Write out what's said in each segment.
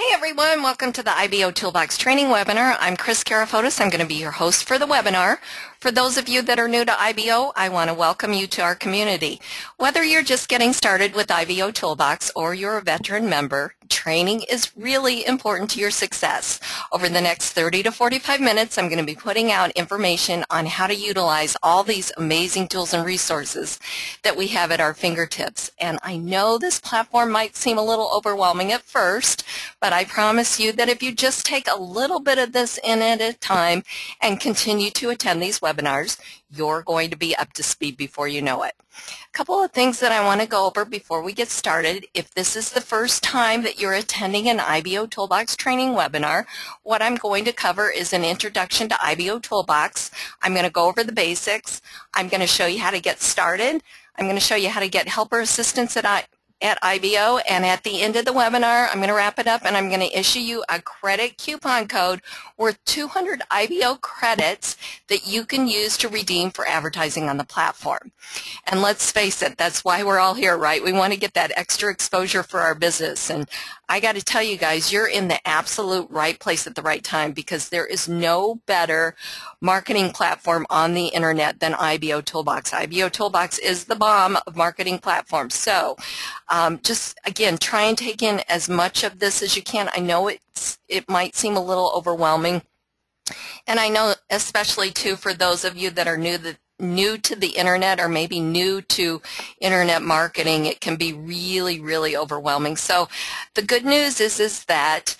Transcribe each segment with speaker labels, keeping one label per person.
Speaker 1: Hey everyone, welcome to the IBOtoolbox Training Webinar. I'm Kris Karafotas. I'm going to be your host for the webinar. For those of you that are new to IBO, I want to welcome you to our community. Whether you're just getting started with IBOtoolbox or you're a veteran member, training is really important to your success. Over the next 30 to 45 minutes, I'm going to be putting out information on how to utilize all these amazing tools and resources that we have at our fingertips. And I know this platform might seem a little overwhelming at first, but I promise you that if you just take a little bit of this in at a time and continue to attend these webinars, you're going to be up to speed before you know it. A couple of things that I want to go over before we get started. If this is the first time that you're attending an IBOtoolbox training webinar, what I'm going to cover is an introduction to IBOtoolbox. I'm going to go over the basics. I'm going to show you how to get started. I'm going to show you how to get helper assistance at IBO, and at the end of the webinar, I'm going to wrap it up and I'm going to issue you a credit coupon code worth 200 IBO credits that you can use to redeem for advertising on the platform. And let's face it, that's why we're all here, right? We want to get that extra exposure for our business. And I got to tell you guys, you're in the absolute right place at the right time, because there is no better marketing platform on the internet than IBOtoolbox. IBOtoolbox is the bomb of marketing platforms. So just, again, try and take in as much of this as you can. I know it might seem a little overwhelming, and I know especially, too, for those of you that are new to the internet or maybe new to internet marketing, it can be really, really overwhelming. So the good news is that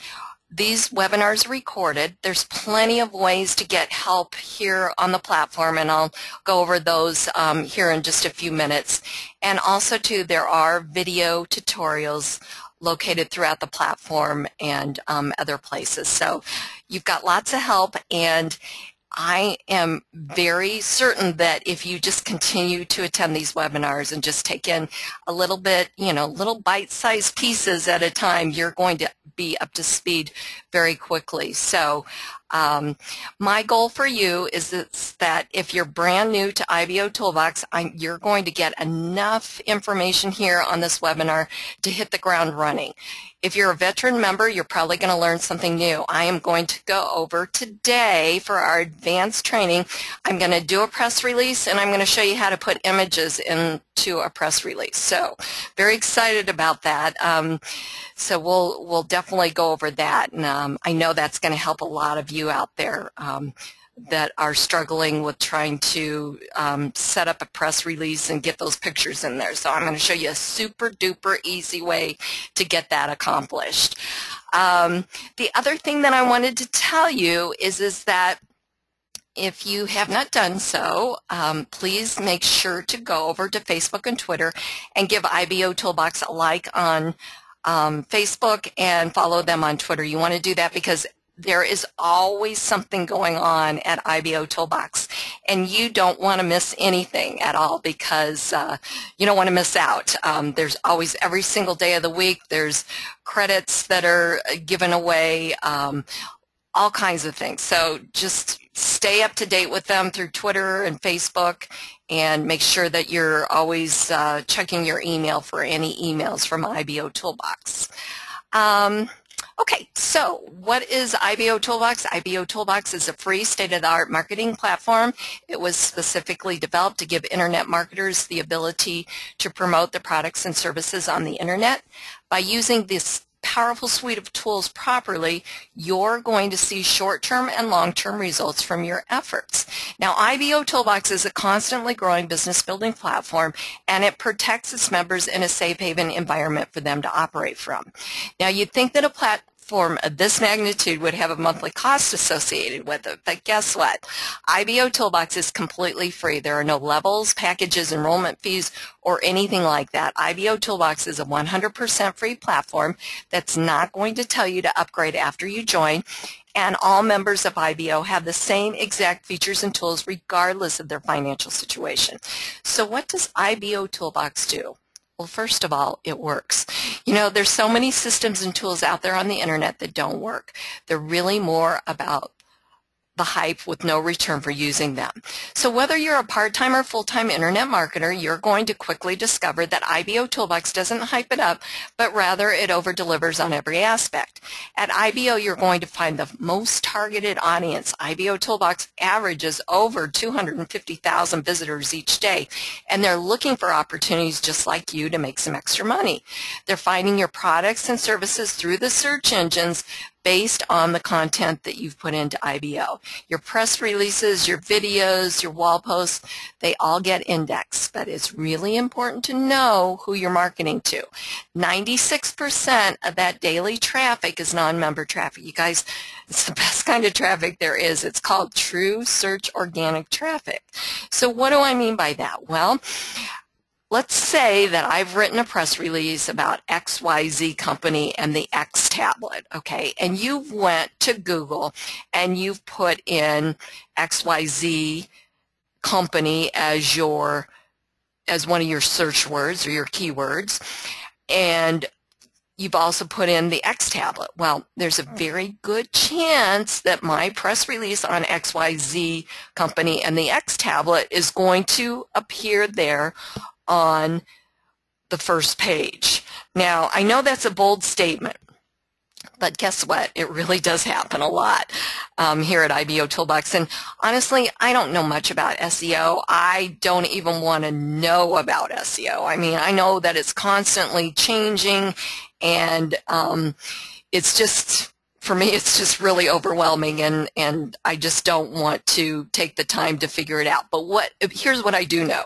Speaker 1: these webinars are recorded. There's plenty of ways to get help here on the platform, and I'll go over those here in just a few minutes. And also, too, there are video tutorials located throughout the platform and other places. So you've got lots of help, and I am very certain that if you just continue to attend these webinars and just take in a little bit, little bite-sized pieces at a time, you're going to be up to speed very quickly. So my goal for you is that if you're brand new to IBOtoolbox, you're going to get enough information here on this webinar to hit the ground running. If you're a veteran member, you're probably going to learn something new. I am going to go over today for our advanced training. I'm going to do a press release, and I'm going to show you how to put images into a press release. So very excited about that. So we'll definitely go over that, and I know that's going to help a lot of you out there that are struggling with trying to set up a press release and get those pictures in there. So I'm going to show you a super duper easy way to get that accomplished. The other thing that I wanted to tell you is that if you have not done so, please make sure to go over to Facebook and Twitter and give IBOtoolbox a like on Facebook and follow them on Twitter. You want to do that because there is always something going on at IBOtoolbox, and you don't want to miss anything at all, because you don't want to miss out. There's always, every single day of the week, there's credits that are given away, all kinds of things. So just stay up to date with them through Twitter and Facebook, and make sure that you're always checking your email for any emails from IBOtoolbox. Okay, so what is IBOtoolbox? IBOtoolbox is a free state-of-the-art marketing platform. It was specifically developed to give internet marketers the ability to promote their products and services on the internet. By using this powerful suite of tools properly, you're going to see short-term and long-term results from your efforts. Now, IBOtoolbox is a constantly growing business building platform, and it protects its members in a safe haven environment for them to operate from. Now, you'd think that a platform of this magnitude would have a monthly cost associated with it, but guess what? IBOtoolbox is completely free. There are no levels, packages, enrollment fees, or anything like that. IBOtoolbox is a 100% free platform that's not going to tell you to upgrade after you join, and all members of IBO have the same exact features and tools regardless of their financial situation. So what does IBOtoolbox do? Well, first of all, it works. There's so many systems and tools out there on the internet that don't work. They're really more about the hype with no return for using them. So whether you're a part-time or full-time internet marketer, you're going to quickly discover that IBOtoolbox doesn't hype it up, but rather it over-delivers on every aspect. At IBO, you're going to find the most targeted audience. IBOtoolbox averages over 250,000 visitors each day, and they're looking for opportunities just like you to make some extra money. They're finding your products and services through the search engines based on the content that you've put into IBO. Your press releases, your videos, your wall posts, they all get indexed, but it's really important to know who you're marketing to. 96% of that daily traffic is non-member traffic. You guys, it's the best kind of traffic there is. It's called true search organic traffic. So what do I mean by that? Well, let's say that I've written a press release about XYZ company and the X tablet, okay, and you went to Google and you've put in XYZ company as one of your search words or your keywords, and you've also put in the X tablet. Well, there's a very good chance that my press release on XYZ company and the X tablet is going to appear there on the first page. Now, I know that's a bold statement, but guess what? It really does happen a lot here at IBOtoolbox. And honestly, I don't know much about SEO. I don't even want to know about SEO. I mean, I know that it's constantly changing, and it's just, for me, it's just really overwhelming, and I just don't want to take the time to figure it out. But here's what I do know.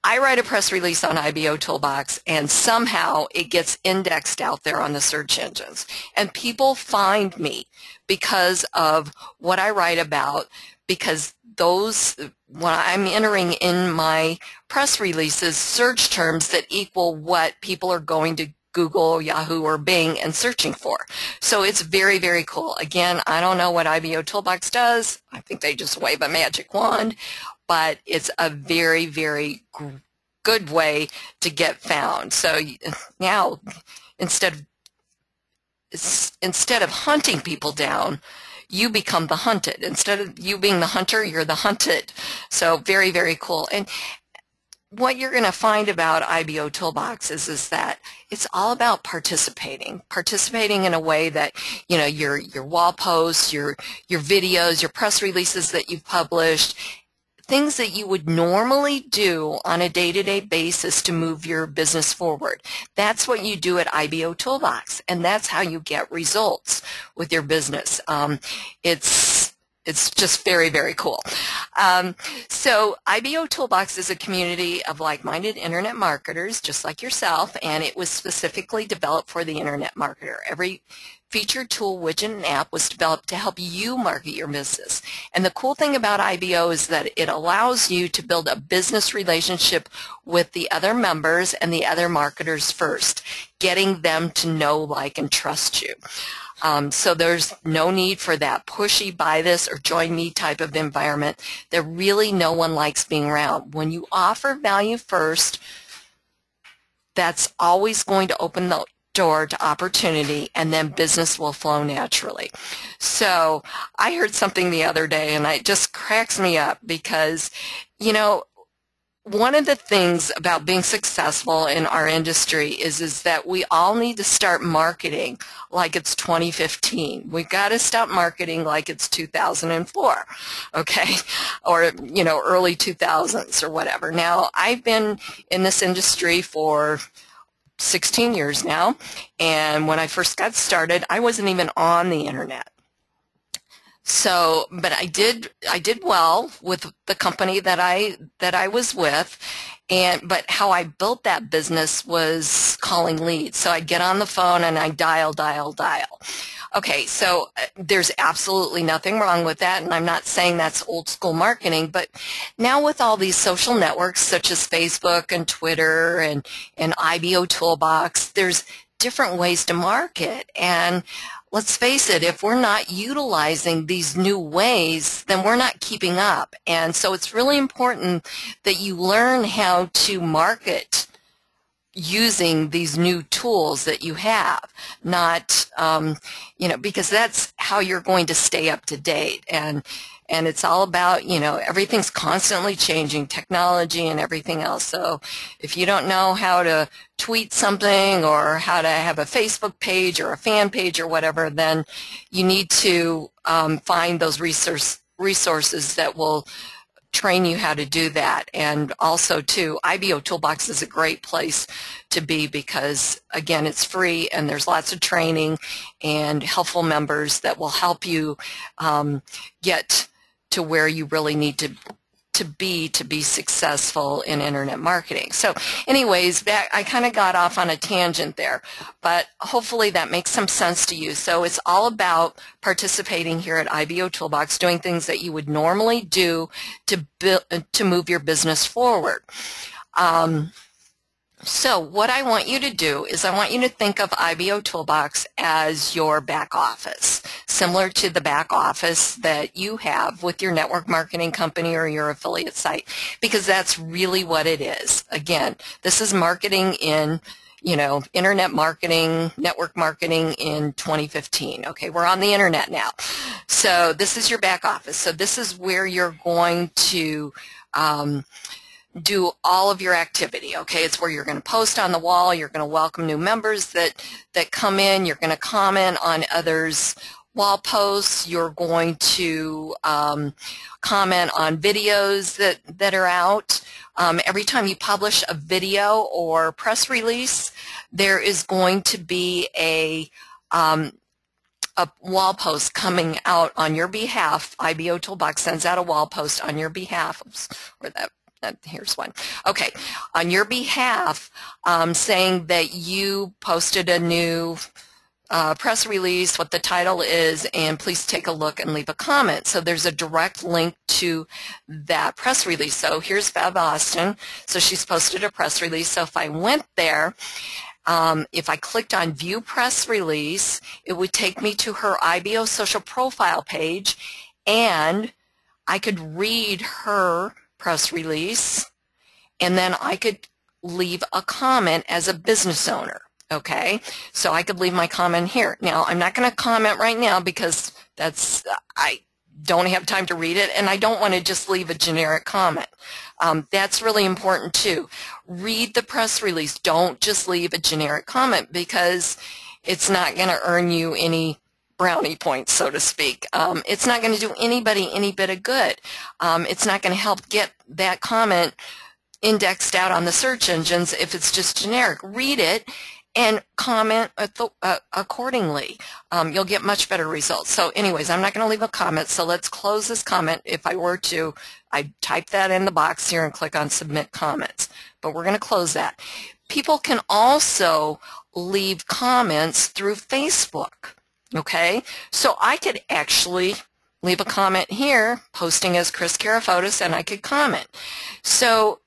Speaker 1: I write a press release on IBOtoolbox, and somehow it gets indexed out there on the search engines. And people find me because of what I write about, because when I'm entering in my press releases search terms that equal what people are going to Google, Yahoo, or Bing and searching for. So it's very, very cool. Again, I don't know what IBOtoolbox does. I think they just wave a magic wand, but it's a very, very good way to get found. So now, instead of hunting people down, you become the hunted. Instead of you being the hunter, you're the hunted. So very, very cool. And what you're going to find about IBOtoolbox is that it's all about participating in a way that, you know, your wall posts, your videos, your press releases that you've published, things that you would normally do on a day-to-day basis to move your business forward. That's what you do at IBOtoolbox, and that's how you get results with your business. It's just very, very cool. So IBOtoolbox is a community of like-minded internet marketers just like yourself, and it was specifically developed for the internet marketer. Every feature, tool, widget, and app was developed to help you market your business. And the cool thing about IBO is that it allows you to build a business relationship with the other members and the other marketers first, getting them to know, like, and trust you. So there's no need for that pushy buy this or join me type of environment that really no one likes being around. When you offer value first, that's always going to open the door to opportunity, and then business will flow naturally. So I heard something the other day, and it just cracks me up because, you know, one of the things about being successful in our industry is that we all need to start marketing like it's 2015. We've got to stop marketing like it's 2004, okay, or, you know, early 2000s or whatever. Now, I've been in this industry for 16 years now, and when I first got started, I wasn't even on the internet. So, but I did well with the company that I was with, but how I built that business was calling leads. So I'd get on the phone and I'd dial. Okay, so there's absolutely nothing wrong with that, and I'm not saying that's old school marketing, but now with all these social networks such as Facebook and Twitter and IBOtoolbox, there's different ways to market. And let's face it, if we're not utilizing these new ways, then we're not keeping up. And so it's really important that you learn how to market using these new tools that you have, not, because that's how you're going to stay up to date. And it's all about, everything's constantly changing, technology and everything else. So if you don't know how to tweet something or how to have a Facebook page or a fan page or whatever, then you need to find those resources that will train you how to do that. And also too, IBOtoolbox is a great place to be because, again, it's free and there's lots of training and helpful members that will help you get to where you really need to be successful in internet marketing. So anyways, I kind of got off on a tangent there, but hopefully that makes some sense to you. So it's all about participating here at IBOtoolbox, doing things that you would normally do to move your business forward. So what I want you to do is I want you to think of IBOtoolbox as your back office, similar to the back office that you have with your network marketing company or your affiliate site, because that's really what it is. Again, this is marketing in, internet marketing, network marketing in 2015. Okay, we're on the internet now. So this is your back office. So this is where you're going to do all of your activity. Okay, it's where you're going to post on the wall, you're going to welcome new members that come in, you're going to comment on others' wall posts, you're going to comment on videos that are out. Every time you publish a video or press release, there is going to be a wall post coming out on your behalf. IBOtoolbox sends out a wall post on your behalf. Oops, here's one. Okay, on your behalf, saying that you posted a new press release, what the title is, and please take a look and leave a comment. So there's a direct link to that press release. So here's Bev Austin. So she's posted a press release. So if I went there, if I clicked on View Press Release, it would take me to her IBO social profile page, and I could read her press release, and then I could leave a comment as a business owner. Okay, so I could leave my comment here. Now, I'm not going to comment right now because I don't have time to read it, and I don't want to just leave a generic comment. That's really important too. Read the press release. Don't just leave a generic comment because it's not going to earn you any brownie points, so to speak. It's not going to do anybody any bit of good. It's not going to help get that comment indexed out on the search engines if it's just generic. Read it and comment accordingly. You'll get much better results. So anyways, I'm not going to leave a comment, so let's close this comment. If I were to, I'd type that in the box here and click on Submit Comments, but we're going to close that. People can also leave comments through Facebook. Okay, so I could actually leave a comment here, posting as Kris Karafotas, and I could comment. So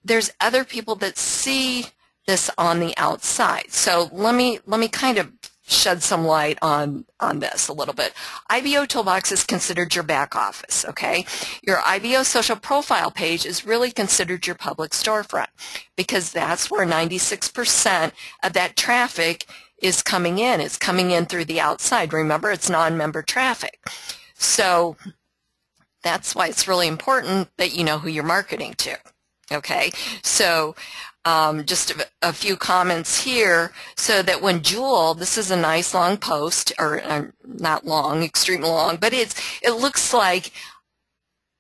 Speaker 1: there's other people that see this on the outside. So let me kind of shed some light on this a little bit. IBOtoolbox is considered your back office, okay? Your IBO social profile page is really considered your public storefront because that's where 96% of that traffic is coming in. It's coming in through the outside. Remember, it's non-member traffic. So that's why it's really important that you know who you're marketing to. Okay, so just a few comments here so that when Jewel, this is a nice long post, or not long, extreme long, but it looks like,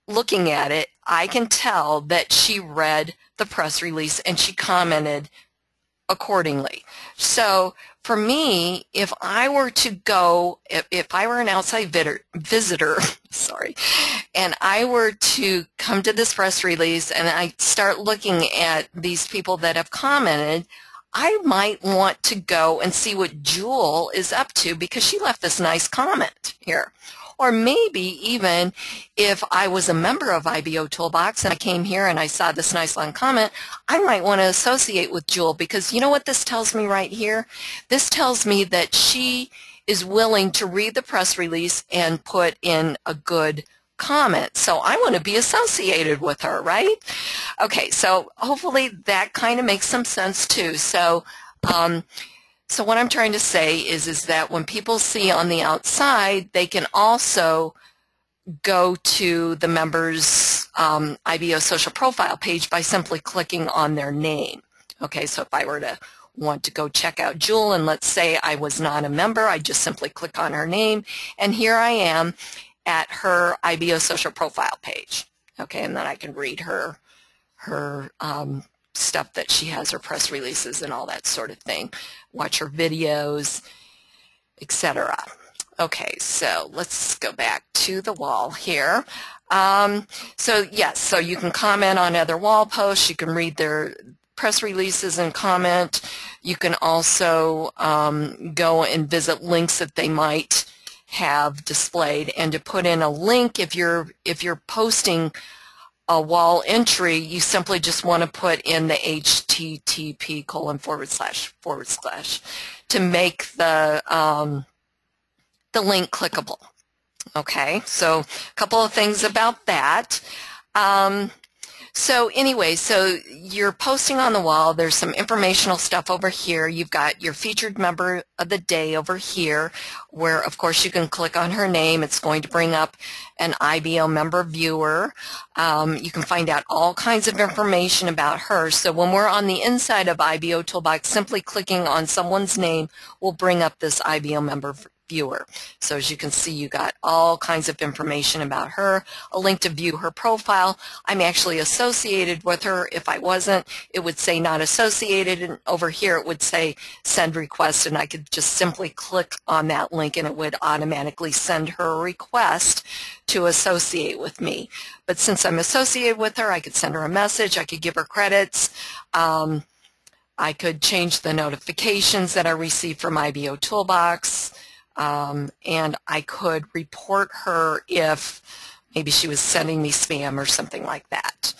Speaker 1: looking at it, I can tell that she read the press release and she commented accordingly. So for me, if I were to go, if I were an outside visitor, sorry, and I were to come to this press release and I start looking at these people that have commented, I might want to go and see what Jewel is up to because she left this nice comment here. Or maybe even if I was a member of IBOtoolbox and I came here and I saw this nice long comment, I might want to associate with Jewel because you know what this tells me right here? This tells me that she is willing to read the press release and put in a good comment. So I want to be associated with her, right? Okay, so hopefully that kind of makes some sense too. So so what I'm trying to say is that when people see on the outside, they can also go to the member's IBO social profile page by simply clicking on their name. Okay, so if I were to want to go check out Jewel, and let's say I was not a member, I just simply click on her name, and here I am at her IBO social profile page. Okay, and then I can read her stuff that she has, her press releases and all that sort of thing, watch her videos, etc. Okay, so let's go back to the wall here. So yes, so you can comment on other wall posts, you can read their press releases and comment. You can also go and visit links that they might have displayed, and to put in a link, if you're posting a wall entry, you simply just want to put in the http:// to make the link clickable. Okay, so a couple of things about that. So anyway, so you're posting on the wall. There's some informational stuff over here. You've got your featured member of the day over here, where of course you can click on her name. It's going to bring up an IBO member viewer. You can find out all kinds of information about her. So when we're on the inside of IBO Toolbox, simply clicking on someone's name will bring up this IBO member viewer. So as you can see, you got all kinds of information about her, a link to view her profile. I'm actually associated with her. If I wasn't, it would say not associated, and over here it would say send request, and I could just simply click on that link and it would automatically send her a request to associate with me. But since I'm associated with her, I could send her a message, I could give her credits, I could change the notifications that I receive from IBO Toolbox, and I could report her if maybe she was sending me spam or something like that.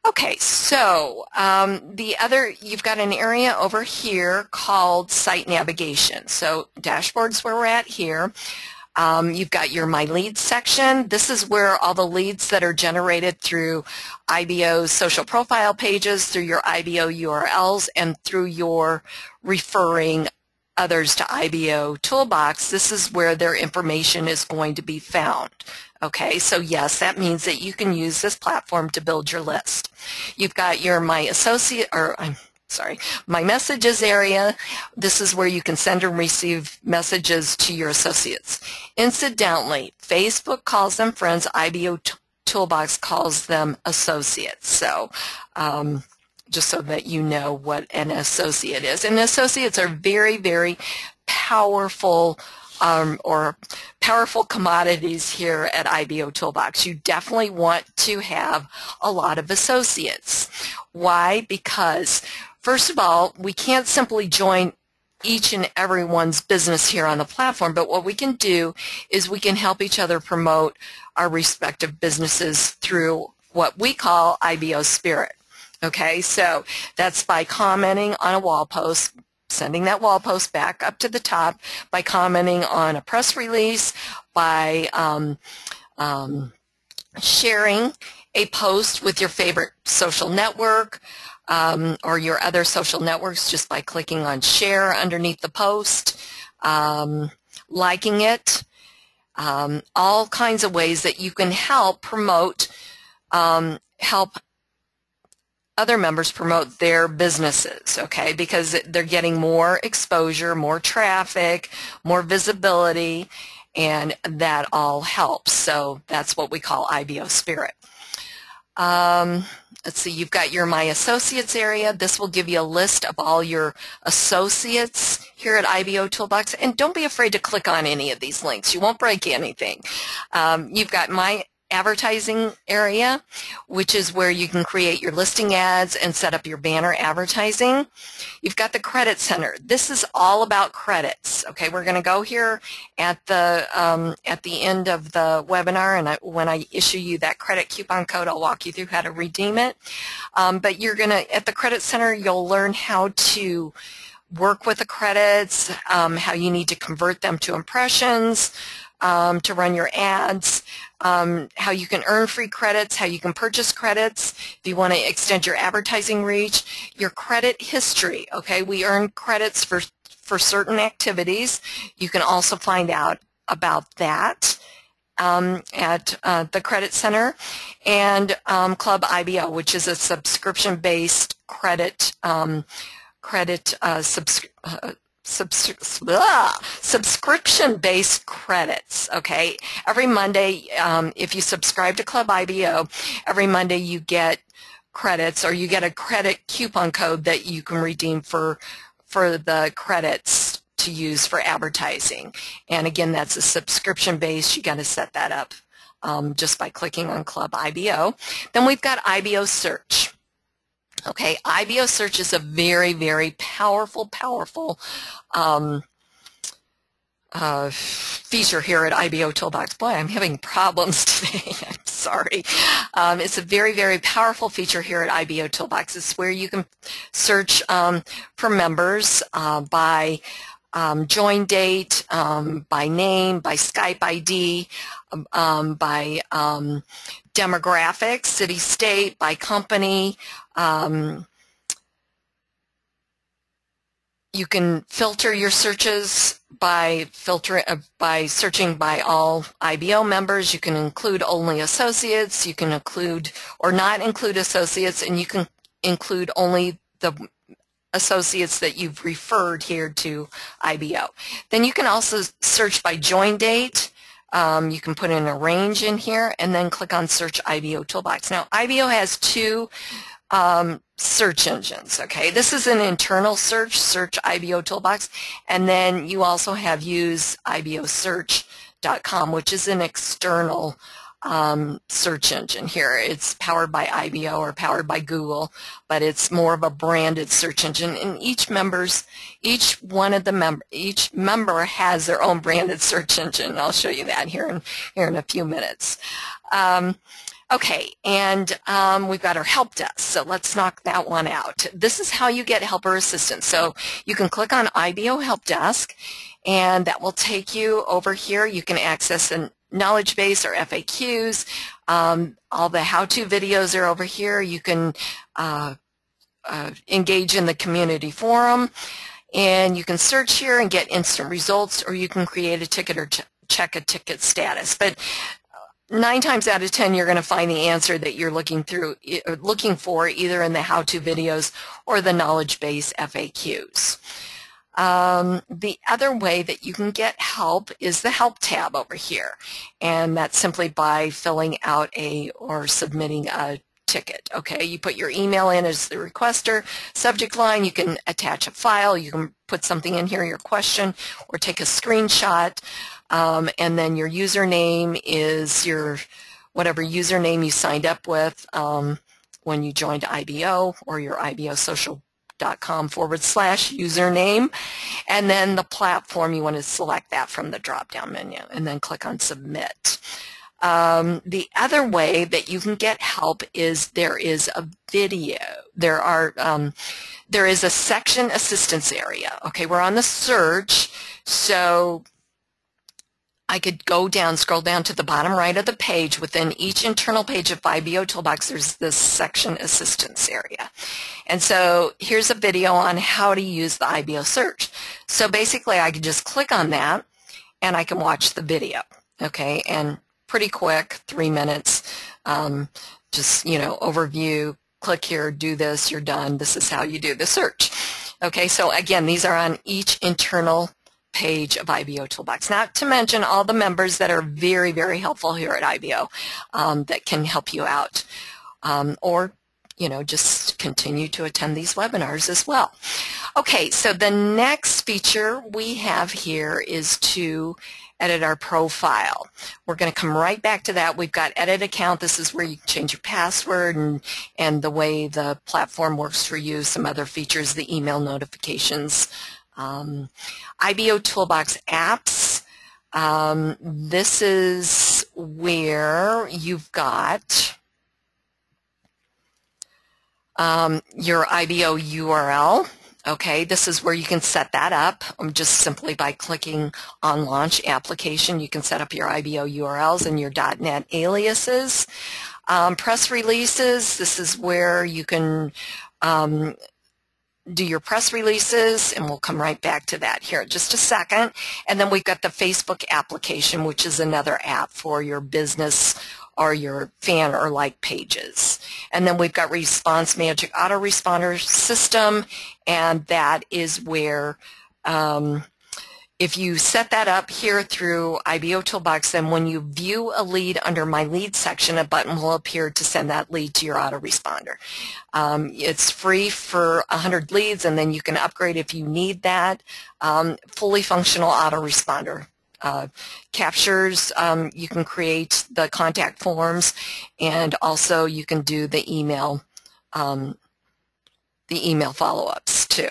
Speaker 1: Okay, so you've got an area over here called site navigation. So dashboard's where we're at here. You've got your My Leads section. This is where all the leads that are generated through IBO's social profile pages, through your IBO URLs, and through your referring others to IBO Toolbox, this is where their information is going to be found. Okay, so yes, that means that you can use this platform to build your list. You've got your My Messages area. This is where you can send and receive messages to your associates. Incidentally, Facebook calls them friends, IBO Toolbox calls them associates. So just so that you know what an associate is. And associates are very, very powerful powerful commodities here at IBO Toolbox. You definitely want to have a lot of associates. Why? Because, first of all, we can't simply join each and everyone's business here on the platform, but what we can do is we can help each other promote our respective businesses through what we call IBO Spirit. Okay, so that's by commenting on a wall post, sending that wall post back up to the top, by commenting on a press release, by sharing a post with your favorite social network or your other social networks just by clicking on share underneath the post, liking it, all kinds of ways that you can help promote, help other members promote their businesses, okay, because they're getting more exposure, more traffic, more visibility, and that all helps. So that's what we call IBO Spirit. Let's see, you've got your My Associates area. This will give you a list of all your associates here at IBO Toolbox, and don't be afraid to click on any of these links. You won't break anything. You've got My Advertising area, which is where you can create your listing ads and set up your banner advertising. You've got the Credit Center. This is all about credits. Okay, we're going to go here at the end of the webinar, and when I issue you that credit coupon code, I'll walk you through how to redeem it. But you're going to, at the Credit Center, you'll learn how to work with the credits, how you need to convert them to impressions, to run your ads, how you can earn free credits, how you can purchase credits, if you want to extend your advertising reach, your credit history. Okay, we earn credits for certain activities. You can also find out about that at the Credit Center, and Club IBO, which is a subscription-based subscription-based credits. Okay, every Monday, if you subscribe to Club IBO, every Monday you get credits, or you get a credit coupon code that you can redeem for the credits to use for advertising. And again, that's a subscription base. You got to set that up just by clicking on Club IBO. Then we've got IBO Search. Okay, IBO Search is a very, very powerful feature here at IBOtoolbox. Boy, I'm having problems today. I'm sorry. It's a very, very powerful feature here at IBOtoolbox. It's where you can search for members by join date, by name, by Skype ID, by demographics, city, state, by company. You can filter your searches by searching by all IBO members. You can include only associates. You can include or not include associates, and you can include only the associates that you've referred here to IBO. Then you can also search by join date. You can put in a range in here and then click on Search IBOtoolbox. Now, IBO has two search engines. Okay, this is an internal search, Search IBOtoolbox, and then you also have Use IBOsearch.com, which is an external search engine here. It's powered by IBO or powered by Google, but it's more of a branded search engine. And each member has their own branded search engine. I'll show you that here in a few minutes. Okay, and we've got our help desk, so let's knock that one out. This is how you get helper assistance. So you can click on IBO Help Desk, and that will take you over here. You can access a knowledge base or FAQs. All the how-to videos are over here. You can engage in the community forum, and you can search here and get instant results, or you can create a ticket or check a ticket status. But 9 times out of 10, you're going to find the answer that you're looking for either in the how-to videos or the knowledge base FAQs. The other way that you can get help is the Help tab over here, and that's simply by filling out or submitting a ticket. Okay, you put your email in as the requester, subject line, you can attach a file, you can put something in here, your question, or take a screenshot, and then your username is whatever username you signed up with when you joined IBO, or your IBOsocial.com/username, and then the platform, you want to select that from the drop-down menu and then click on Submit. The other way that you can get help is there is a video. There is a section assistance area. Okay, we're on the search, so I could scroll down to the bottom right of the page. Within each internal page of IBOtoolbox, there's this section assistance area. And so here's a video on how to use the IBO search. So basically, I could just click on that, and I can watch the video. Okay, and pretty quick, 3 minutes, just, overview, click here, do this, you're done. This is how you do the search. Okay, so again, these are on each internal page of IBOtoolbox. Not to mention all the members that are very, very helpful here at IBO that can help you out, or just continue to attend these webinars as well. Okay, so the next feature we have here is to edit our profile. We're going to come right back to that. We've got Edit Account. This is where you can change your password and the way the platform works for you, some other features, the email notifications. IBOtoolbox Apps. This is where you've got your IBO URL. Okay, this is where you can set that up just simply by clicking on Launch Application. You can set up your IBO URLs and your .NET aliases. Press releases, this is where you can do your press releases, and we'll come right back to that here in just a second. And then we've got the Facebook application, which is another app for your business or your fan or like pages. And then we've got Response Magic Autoresponder System, and that is where if you set that up here through IBOtoolbox, then when you view a lead under My Lead section, a button will appear to send that lead to your autoresponder. It's free for 100 leads, and then you can upgrade if you need that. Fully functional autoresponder. Captures, you can create the contact forms, and also you can do the email follow-ups too.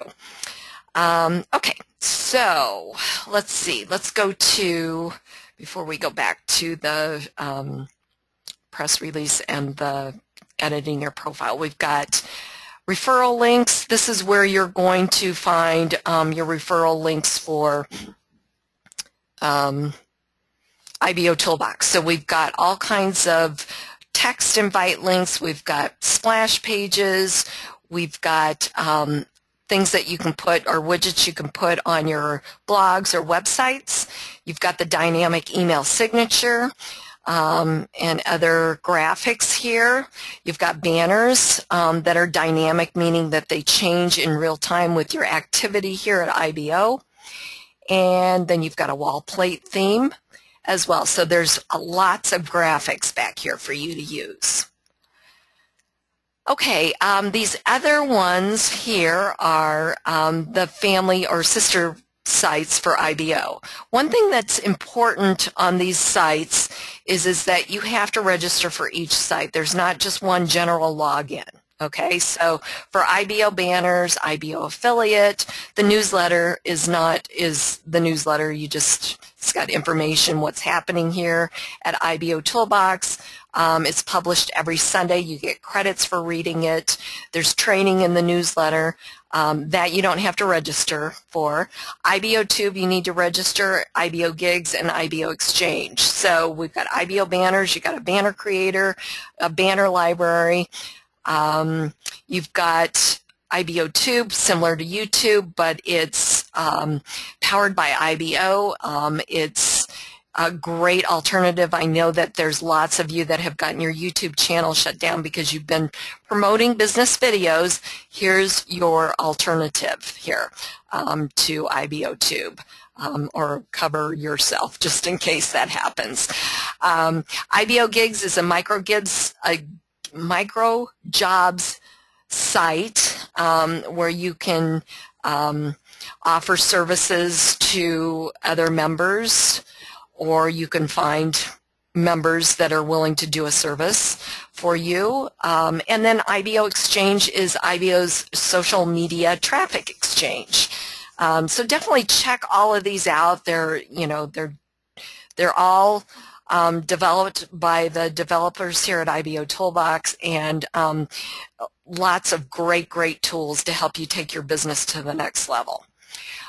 Speaker 1: Okay, so let's see. Let's go to, before we go back to the press release and the editing your profile, we've got referral links. This is where you're going to find your referral links for IBOtoolbox. So we've got all kinds of text invite links. We've got splash pages. We've got things that you can put, or widgets you can put on your blogs or websites. You've got the dynamic email signature and other graphics here. You've got banners that are dynamic, meaning that they change in real time with your activity here at IBO. And then you've got a wall plate theme as well. So there's lots of graphics back here for you to use. Okay, these other ones here are the family or sister sites for IBO. One thing that's important on these sites is that you have to register for each site. There's not just one general login. Okay, so for IBO banners, IBO affiliate, the newsletter is the newsletter. It's got information, what's happening here at IBOtoolbox. It's published every Sunday. You get credits for reading it. There's training in the newsletter that you don't have to register for. IBOTube, you need to register, IBO Gigs, and IBO Exchange. So we've got IBO banners. You've got a banner creator, a banner library. You've got IBOTube, similar to YouTube, but it's powered by IBO. It's a great alternative. I know that there's lots of you that have gotten your YouTube channel shut down because you've been promoting business videos. Here's your alternative here to IBOTube. Or cover yourself just in case that happens. IBO Gigs is a micro jobs site where you can offer services to other members, or you can find members that are willing to do a service for you. And then IBO Exchange is IBO's social media traffic exchange. So definitely check all of these out. They're all developed by the developers here at IBOtoolbox, and lots of great tools to help you take your business to the next level.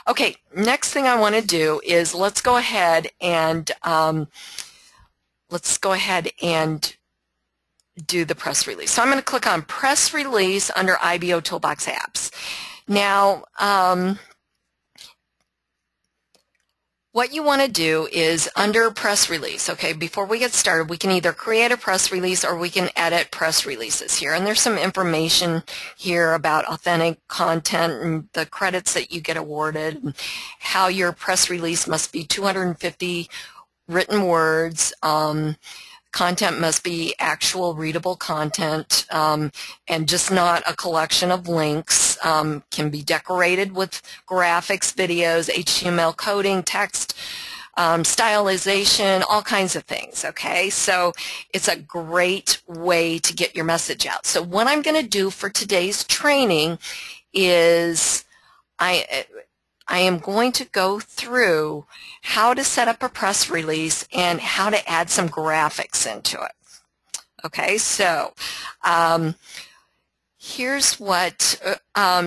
Speaker 1: Okay, next thing I want to do is let's go ahead and do the press release. So I'm going to click on press release under IBOtoolbox apps. Now, what you want to do is under press release, okay, before we get started, we can either create a press release or we can edit press releases here. And there's some information here about authentic content and the credits that you get awarded, and how your press release must be 250 written words. Content must be actual readable content, and just not a collection of links. Can be decorated with graphics, videos, HTML coding, text, stylization, all kinds of things, okay? So it's a great way to get your message out. So what I'm going to do for today's training is I am going to go through how to set up a press release and how to add some graphics into it. Okay, so here's what,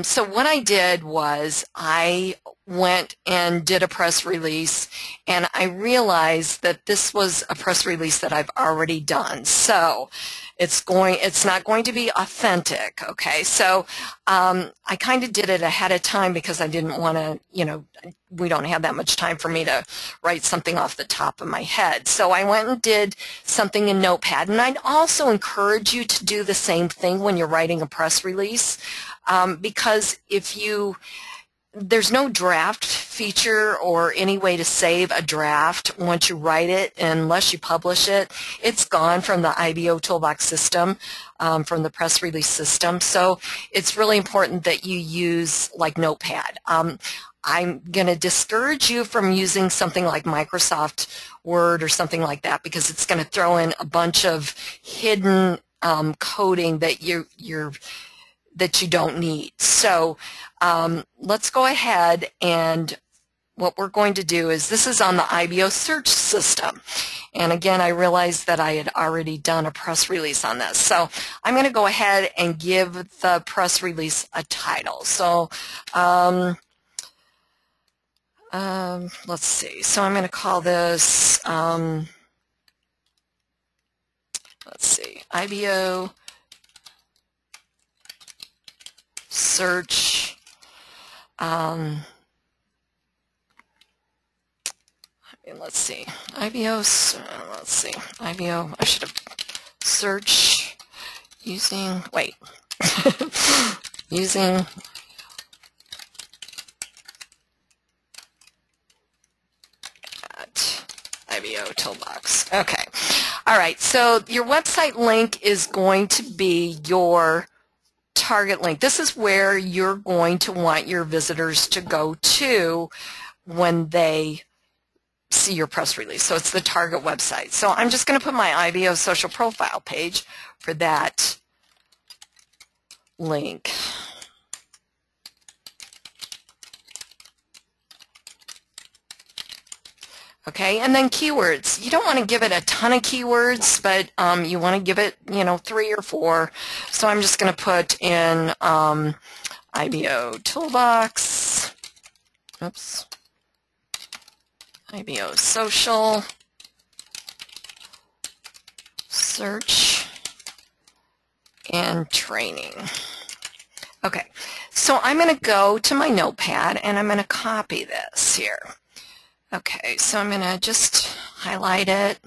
Speaker 1: so what I did was I went and did a press release, and I realized that this was a press release that I've already done. So it's not going to be authentic, okay? So I kind of did it ahead of time because I didn't want to, we don't have that much time for me to write something off the top of my head. So I went and did something in Notepad, and I'd also encourage you to do the same thing when you're writing a press release, because there's no draft feature or any way to save a draft once you write it unless you publish it. It's gone from the IBOtoolbox system, from the press release system. So it's really important that you use like Notepad. I'm going to discourage you from using something like Microsoft Word or something like that because it's going to throw in a bunch of hidden coding that you don't need. So let's go ahead, and what we're going to do is, this is on the IBO search system. And again, I realized that I had already done a press release on this. So I'm going to go ahead and give the press release a title. So let's see. So I'm going to call this, let's see, IBO search, let's see, IBO, I should have search using, using IBOtoolbox. Okay. All right. So your website link is going to be your target link. This is where you're going to want your visitors to go to when they see your press release. So it's the target website. So I'm just going to put my IBO social profile page for that link. Okay, and then keywords. You don't want to give it a ton of keywords, but you want to give it, 3 or 4. So I'm just going to put in IBOtoolbox, IBO social, search, and training. Okay, so I'm going to go to my Notepad, and I'm going to copy this here. Okay, so I'm going to just highlight it.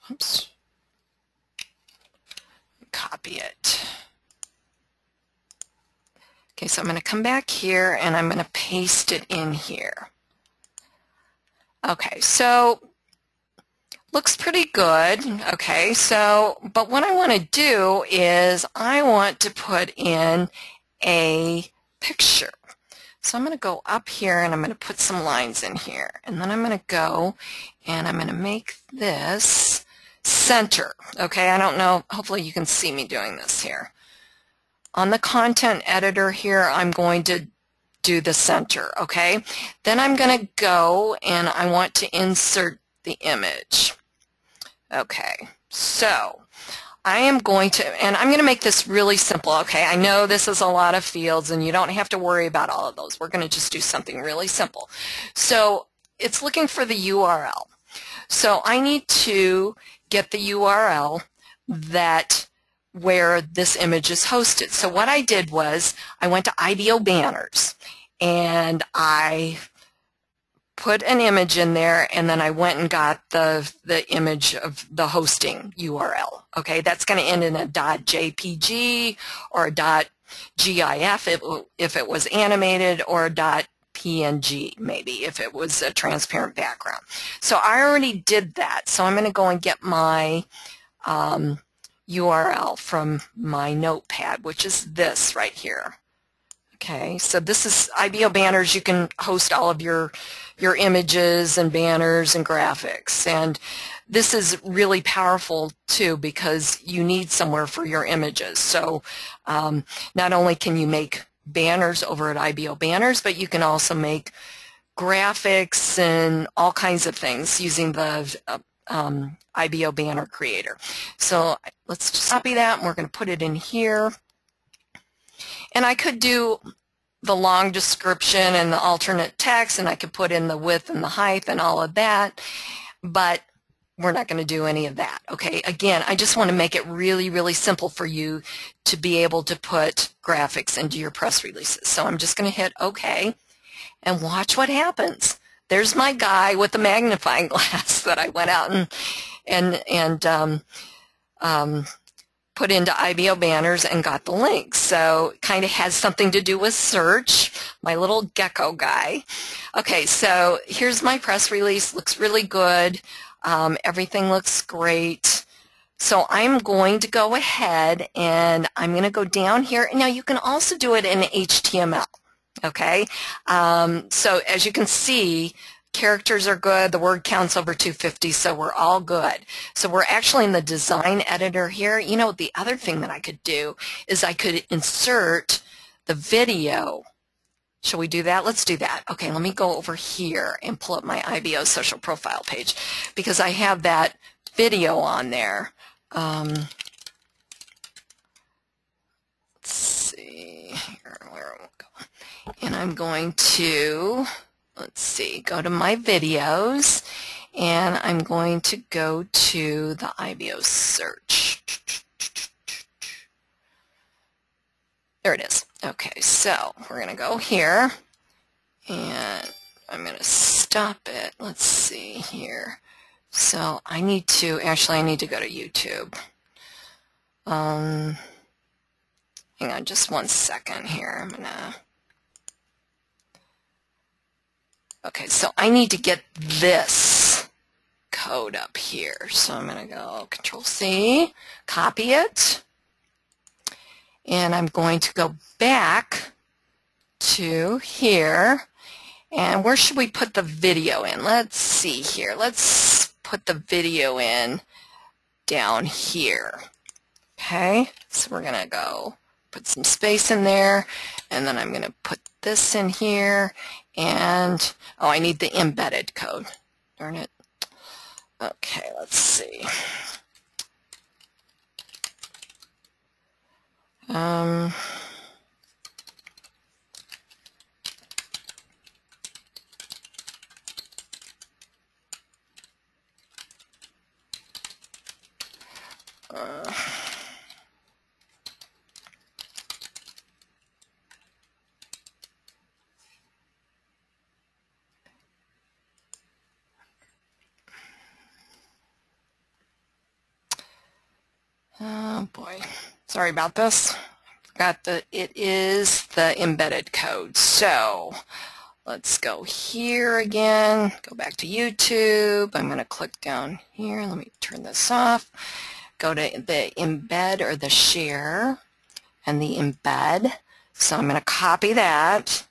Speaker 1: Oops. Copy it. Okay, so I'm going to come back here and I'm going to paste it in here. Okay, so looks pretty good. Okay, so, but what I want to do is I want to put in a picture. So I'm going to go up here and I'm going to put some lines in here. And then I'm going to go and I'm going to make this center. Okay, I don't know. Hopefully you can see me doing this here. On the content editor here, I'm going to do the center. Okay, then I'm going to go and I want to insert the image. Okay, so I am going to, and I'm going to make this really simple, okay? I know this is a lot of fields, and you don't have to worry about all of those. We're going to just do something really simple. So it's looking for the URL. So I need to get the URL where this image is hosted. So what I did was I went to IBO Banners, and I put an image in there, and then I went and got the image of the hosting URL. Okay, that's going to end in a .jpg or a .gif if it was animated, or a .png maybe if it was a transparent background. So I already did that. So I'm going to go and get my URL from my Notepad, which is this right here. Okay, so this is IBO Banners. You can host all of your images and banners and graphics, and this is really powerful too because you need somewhere for your images. So not only can you make banners over at IBO Banners, but you can also make graphics and all kinds of things using the IBO banner creator. So let's just copy that, and we're going to put it in here. And I could do the long description and the alternate text, and I could put in the width and the height and all of that, but we're not going to do any of that. Okay, again, I just want to make it really, really simple for you to be able to put graphics into your press releases. So I'm just going to hit OK and watch what happens. There's my guy with the magnifying glass that I went out and put into IBO banners and got the links. So it kind of has something to do with search, my little gecko guy. Okay, so here's my press release. Looks really good. Everything looks great. So I'm going to go ahead and I'm going to go down here. Now you can also do it in HTML. Okay, so as you can see, characters are good, the word count's over 250, so we're all good. So we're actually in the design editor here. You know, the other thing that I could do is I could insert the video. Shall we do that? Let's do that. Okay, let me go over here and pull up my IBO social profile page because I have that video on there. Let's see here, where we'll go. And I'm going to, let's see, go to my videos, and I'm going to go to the IBO search. There it is. Okay, so we're going to go here, and I'm going to stop it. Let's see here. So I need to go to YouTube. Hang on just one second here. I'm going to... Okay, so I need to get this code up here. So I'm going to go Control-C, copy it, and I'm going to go back to here. And where should we put the video in? Let's see here. Let's put the video in down here. Okay, so we're going to go put some space in there, and then I'm going to put this in here. And, oh, I need the embedded code. Darn it. Okay, let's see. Oh boy, sorry about this. Forgot that it is the embedded code. So let's go here again, go back to YouTube. I'm going to click down here. Let me turn this off. Go to the embed or the share and the embed. So I'm going to copy that.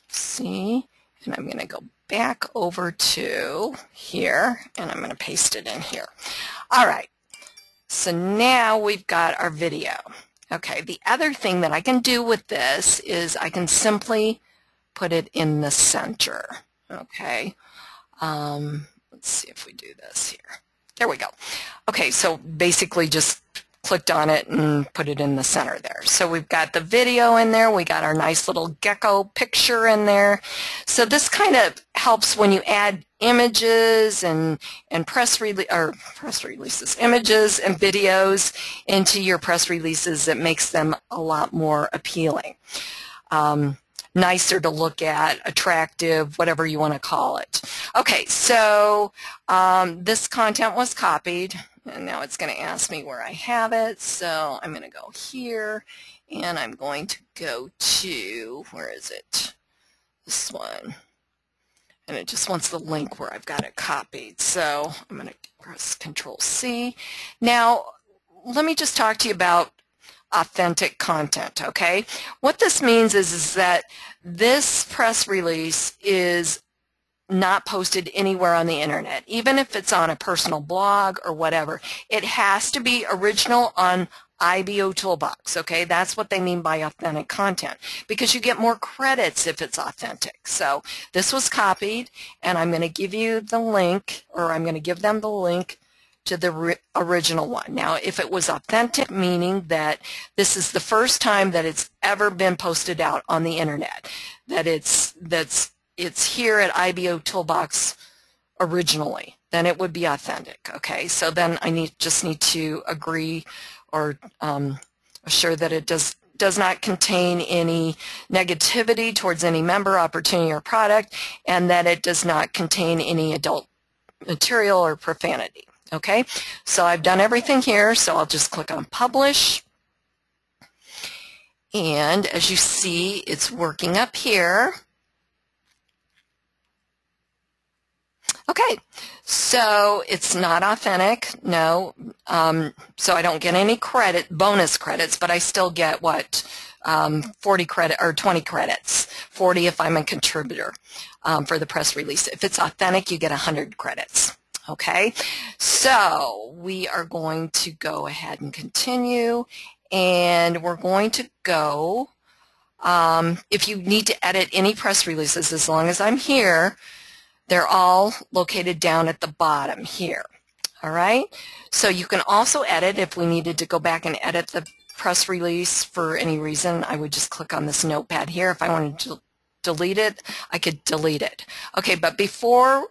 Speaker 1: See, and I'm going to go back over to here, and I'm going to paste it in here. All right. So now we've got our video. Okay, the other thing that I can do with this is I can simply put it in the center. Okay, let's see if we do this here. There we go. Okay, so basically just clicked on it and put it in the center there. So we've got the video in there. We got our nice little gecko picture in there. So this kind of helps when you add images and press releases, images and videos into your press releases. It makes them a lot more appealing, nicer to look at, attractive, whatever you want to call it. Okay, so this content was copied, and now it's going to ask me where I have it. So I'm going to go here, and I'm going to go to, where is it? This one. And it just wants the link where I've got it copied. So I'm going to press Control-C. Now, let me just talk to you about authentic content, okay? What this means is that this press release is not posted anywhere on the internet, even if it's on a personal blog or whatever. It has to be original on IBOtoolbox, okay? That's what they mean by authentic content, because you get more credits if it's authentic. So this was copied, and I'm going to give you the link, or I'm going to give them the link to the original one. Now, if it was authentic, meaning that this is the first time that it's ever been posted out on the internet, that it's here at IBOtoolbox originally, then it would be authentic. Okay, so then I just need to agree or assure that it does not contain any negativity towards any member, opportunity, or product, and that it does not contain any adult material or profanity. Okay, so I've done everything here, so I'll just click on Publish. And as you see, it's working up here. Okay, so it's not authentic, no, so I don't get any bonus credits, but I still get what, 40 credit or 20 credits, 40 if I'm a contributor for the press release. If it's authentic, you get 100 credits. Okay, so we are going to go ahead and continue, and we're going to go, if you need to edit any press releases, as long as I'm here, they're all located down at the bottom here. All right, so you can also edit if we needed to go back and edit the press release for any reason. I would just click on this notepad here. If I wanted to delete it, I could delete it. Okay, but before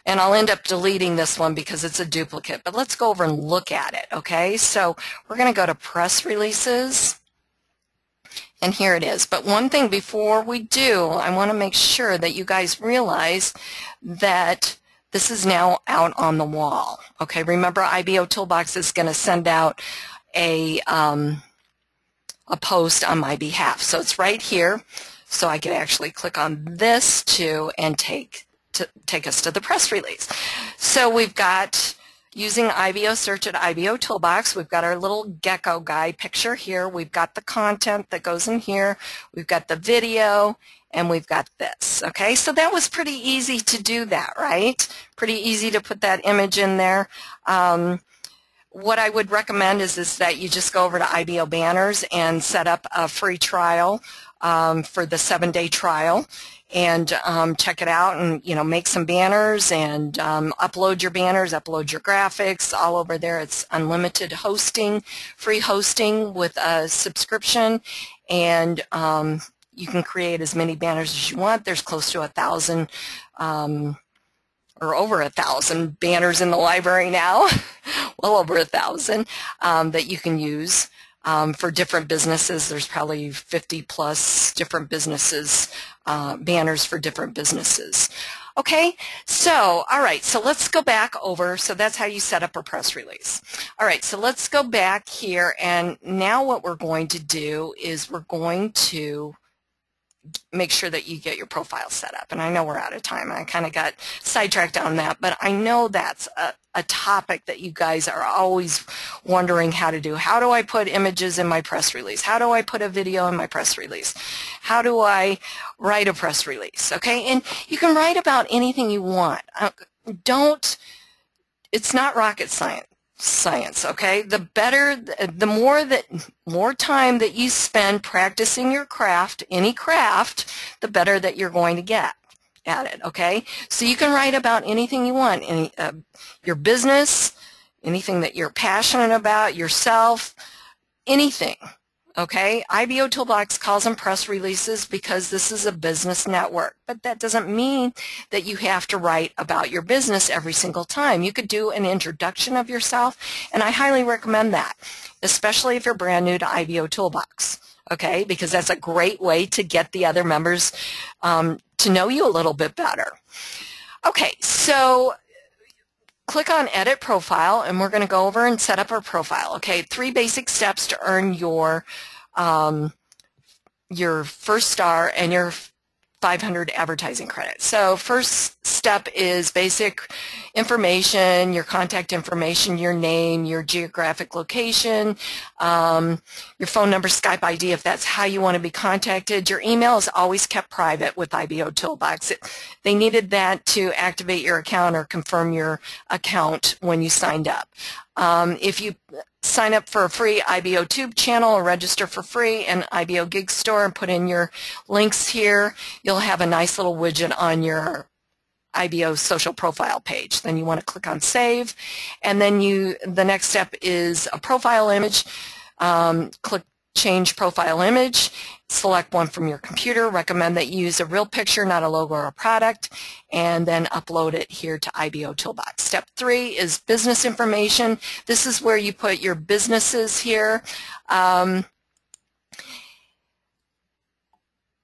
Speaker 1: and I'll end up deleting this one because it's a duplicate, but let's go over and look at it. Okay, so we're going to go to press releases. And here it is. But one thing before we do, I want to make sure that you guys realize that this is now out on the wall. Okay, remember IBOtoolbox is going to send out a post on my behalf. So it's right here. So I can actually click on this too and take us to the press release. So we've got, using IBO search at IBOtoolbox, we've got our little gecko guy picture here. We've got the content that goes in here. We've got the video, and we've got this. Okay, so that was pretty easy to do that, right? Pretty easy to put that image in there. What I would recommend is that you just go over to IBO Banners and set up a free trial for the 7-day trial, and check it out, and make some banners and upload your banners, upload your graphics all over there. It's unlimited hosting, free hosting with a subscription, and you can create as many banners as you want. There's close to 1,000 or over 1,000 banners in the library now, well over 1,000 that you can use. For different businesses. There's probably 50 plus different businesses, banners for different businesses. Okay, so, all right, so let's go back over. So that's how you set up a press release. All right, so let's go back here, and now what we're going to do is we're going to make sure that you get your profile set up. And I know we're out of time, and I kind of got sidetracked on that, but I know that's a topic that you guys are always wondering how to do. How do I put images in my press release? How do I put a video in my press release? How do I write a press release? Okay, and you can write about anything you want. It's not rocket science, okay? The better, the more time that you spend practicing your craft, any craft, the better that you're going to get at it, okay? So you can write about anything you want, your business, anything that you're passionate about, yourself, anything, okay? IBOtoolbox calls them press releases because this is a business network, but that doesn't mean that you have to write about your business every single time. You could do an introduction of yourself, and I highly recommend that, especially if you're brand new to IBOtoolbox, okay? Because that's a great way to get the other members to know you a little bit better. Okay, so click on Edit Profile, and we're going to go over and set up our profile. Okay, 3 basic steps to earn your first star and your 500 advertising credits. So first step is basic information, your contact information, your name, your geographic location, your phone number, Skype ID if that's how you want to be contacted. Your email is always kept private with IBOtoolbox. They needed that to activate your account or confirm your account when you signed up. If you sign up for a free IBO Tube channel or register for free in IBO Gig Store and put in your links here, you'll have a nice little widget on your IBO social profile page. Then you want to click on Save, and then the next step is a profile image. Click Change Profile Image, select one from your computer. Recommend that you use a real picture, not a logo or a product, and then upload it here to IBOtoolbox. Step 3 is business information. This is where you put your businesses here.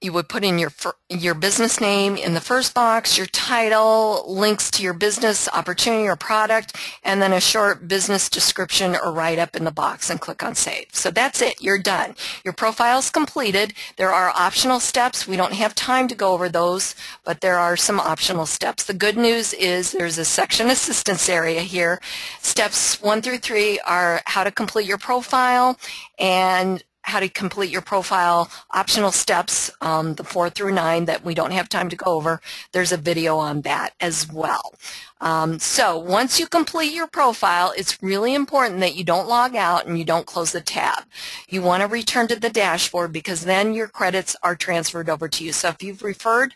Speaker 1: You would put in your business name in the first box, your title, links to your business opportunity or product, and then a short business description or write-up in the box, and click on Save. So that's it. You're done. Your profile is completed. There are optional steps. We don't have time to go over those, but there are some optional steps. The good news is there's a section assistance area here. Steps 1 through 3 are how to complete your profile and how to complete your profile. Optional steps, the 4 through 9 that we don't have time to go over, there's a video on that as well. So once you complete your profile, it's really important that you don't log out and you don't close the tab. You want to return to the dashboard, because then your credits are transferred over to you. So if you've referred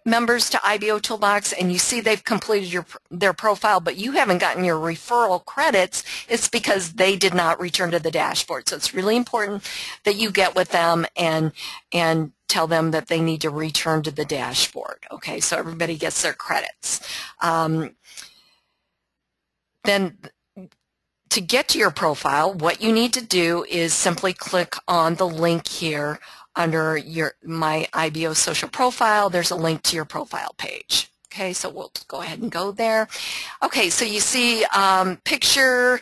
Speaker 1: members to IBOtoolbox and you see they've completed their profile but you haven't gotten your referral credits, it's because they did not return to the dashboard. So it's really important that you get with them and tell them that they need to return to the dashboard. Okay, so everybody gets their credits. Then to get to your profile, what you need to do is simply click on the link here under my IBO social profile. There's a link to your profile page. Okay, so we'll go ahead and go there. Okay, so you see picture,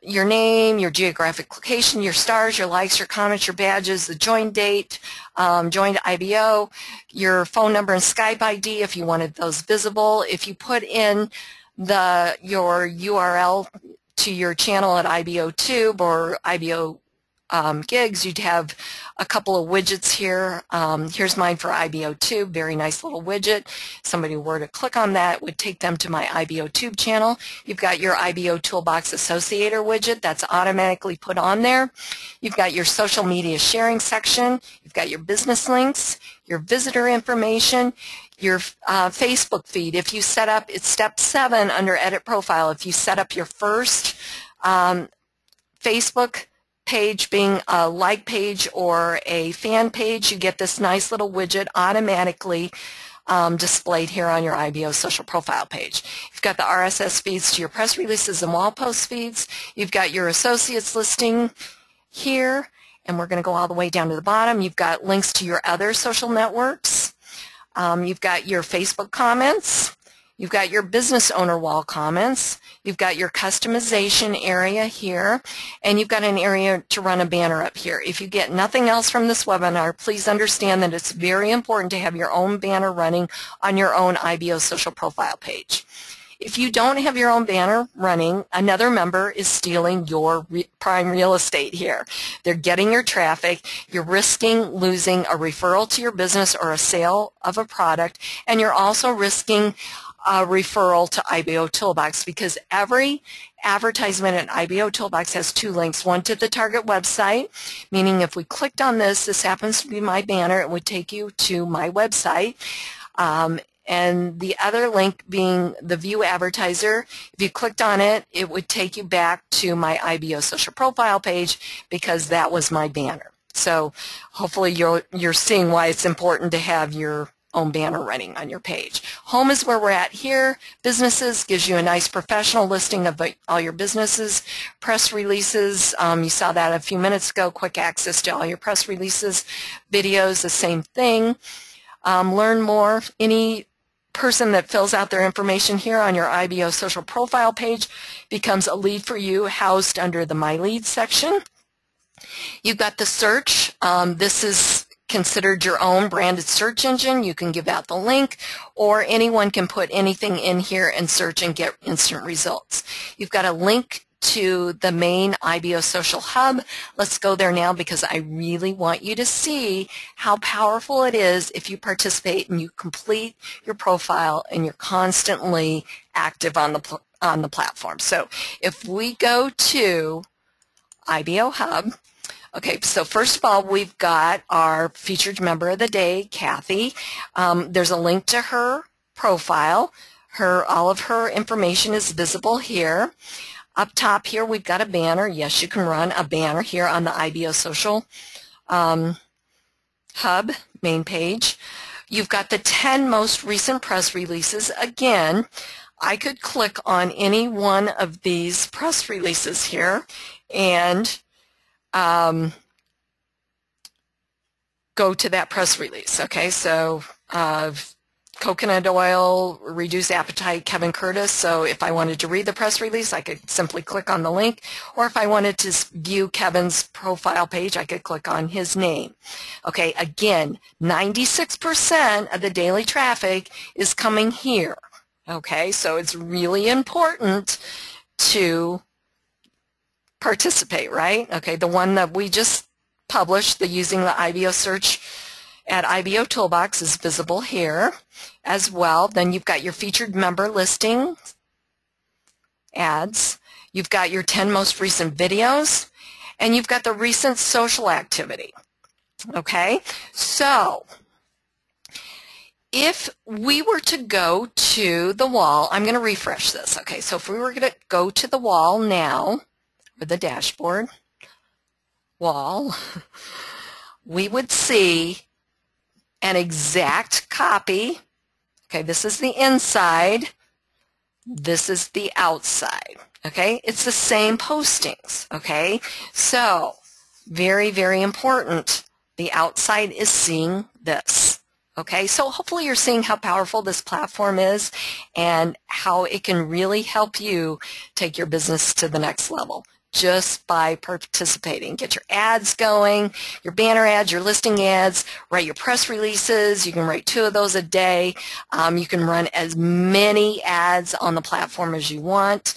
Speaker 1: your name, your geographic location, your stars, your likes, your comments, your badges, the join date, joined IBO, your phone number and Skype ID if you wanted those visible. If you put in your URL to your channel at IBOTube or IBO gigs, you'd have a couple of widgets here. Here's mine for IBOTube, very nice little widget. Somebody were to click on that, it would take them to my IBOTube channel. You've got your IBOtoolbox Associator widget that's automatically put on there. You've got your social media sharing section. You've got your business links, your visitor information, your Facebook feed. If you set up, it's step 7 under Edit Profile. If you set up your first Facebook page being a like page or a fan page, you get this nice little widget automatically displayed here on your IBO social profile page. You've got the RSS feeds to your press releases and wall post feeds. You've got your associates listing here, and we're going to go all the way down to the bottom. You've got links to your other social networks. You've got your Facebook comments. You've got your business owner wall comments. You've got your customization area here, and you've got an area to run a banner up here. If you get nothing else from this webinar, please understand that it's very important to have your own banner running on your own IBO social profile page. If you don't have your own banner running, another member is stealing your prime real estate here. They're getting your traffic. You're risking losing a referral to your business or a sale of a product, and you're also risking a referral to IBOtoolbox, because every advertisement in IBOtoolbox has 2 links, one to the target website, meaning if we clicked on this happens to be my banner, it would take you to my website, and the other link being the View Advertiser. If you clicked on it, it would take you back to my IBO social profile page, because that was my banner. So hopefully you're seeing why it's important to have your own banner running on your page. Home is where we're at here. Businesses gives you a nice professional listing of all your businesses. Press releases, you saw that a few minutes ago, quick access to all your press releases. Videos, the same thing. Learn more. Any person that fills out their information here on your IBO social profile page becomes a lead for you, housed under the My Leads section. You've got the search. This is considered your own branded search engine. You can give out the link, or anyone can put anything in here and search and get instant results. You've got a link to the main IBO Social Hub. Let's go there now, because I really want you to see how powerful it is if you participate and you complete your profile and you're constantly active on the platform. So if we go to IBO Hub. Okay, so first of all, we've got our featured member of the day, Kathy. There's a link to her profile. All of her information is visible here. Up top here, we've got a banner. Yes, you can run a banner here on the IBO Social Hub main page. You've got the 10 most recent press releases. Again, I could click on any one of these press releases here and go to that press release. Okay, so coconut oil, reduced appetite, Kevin Curtis. So if I wanted to read the press release, I could simply click on the link. Or if I wanted to view Kevin's profile page, I could click on his name. Okay, again, 96% of the daily traffic is coming here. Okay, so it's really important to participate, right? Okay, the one that we just published, using the IBO search at IBOtoolbox, is visible here as well. Then you've got your featured member listing ads. You've got your 10 most recent videos, and you've got the recent social activity. Okay, so if we were to go to the wall, I'm going to refresh this. Okay, so if we were going to go to the wall now, or the dashboard wall, we would see an exact copy. Okay, this is the inside, this is the outside. Okay, it's the same postings. Okay, so very, very important. The outside is seeing this. Okay, so hopefully you're seeing how powerful this platform is and how it can really help you take your business to the next level just by participating. Get your ads going, your banner ads, your listing ads, write your press releases. You can write 2 of those a day. You can run as many ads on the platform as you want.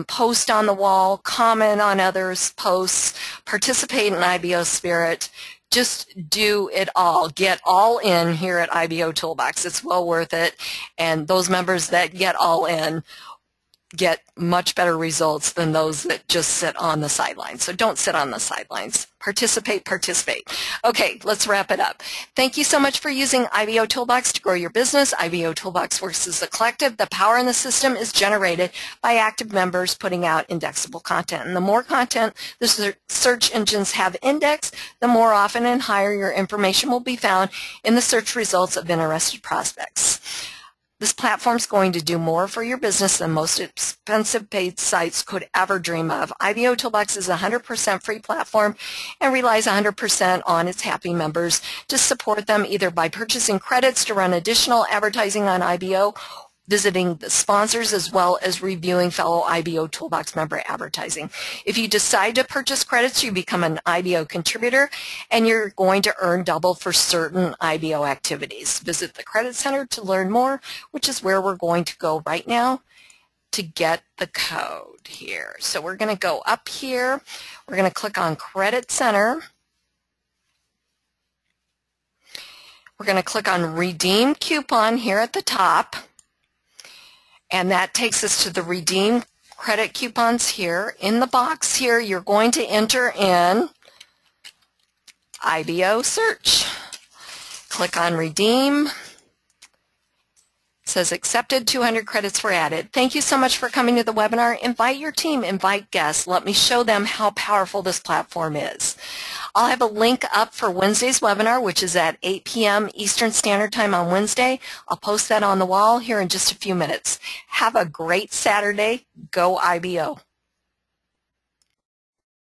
Speaker 1: Post on the wall, comment on others' posts, participate in IBO Spirit. Just do it all. Get all in here at IBOtoolbox. It's well worth it. And those members that get all in get much better results than those that just sit on the sidelines. So don't sit on the sidelines. Participate, participate. Okay, let's wrap it up. Thank you so much for using IBOtoolbox to grow your business. IBOtoolbox works as a collective. The power in the system is generated by active members putting out indexable content. And the more content the search engines have indexed, the more often and higher your information will be found in the search results of interested prospects. This platform is going to do more for your business than most expensive paid sites could ever dream of. IBOtoolbox is a 100% free platform and relies 100% on its happy members to support them either by purchasing credits to run additional advertising on IBO, visiting the sponsors, as well as reviewing fellow IBOtoolbox member advertising. If you decide to purchase credits, you become an IBO contributor, and you're going to earn double for certain IBO activities. Visit the Credit Center to learn more, which is where we're going to go right now to get the code here. So we're going to go up here. We're going to click on Credit Center. We're going to click on Redeem Coupon here at the top. And that takes us to the redeem credit coupons here. In the box here, you're going to enter in IBO search. Click on redeem. It says accepted, 200 credits were added. Thank you so much for coming to the webinar. Invite your team, invite guests. Let me show them how powerful this platform is. I'll have a link up for Wednesday's webinar, which is at 8 p.m. Eastern Standard Time on Wednesday. I'll post that on the wall here in just a few minutes. Have a great Saturday. Go IBO.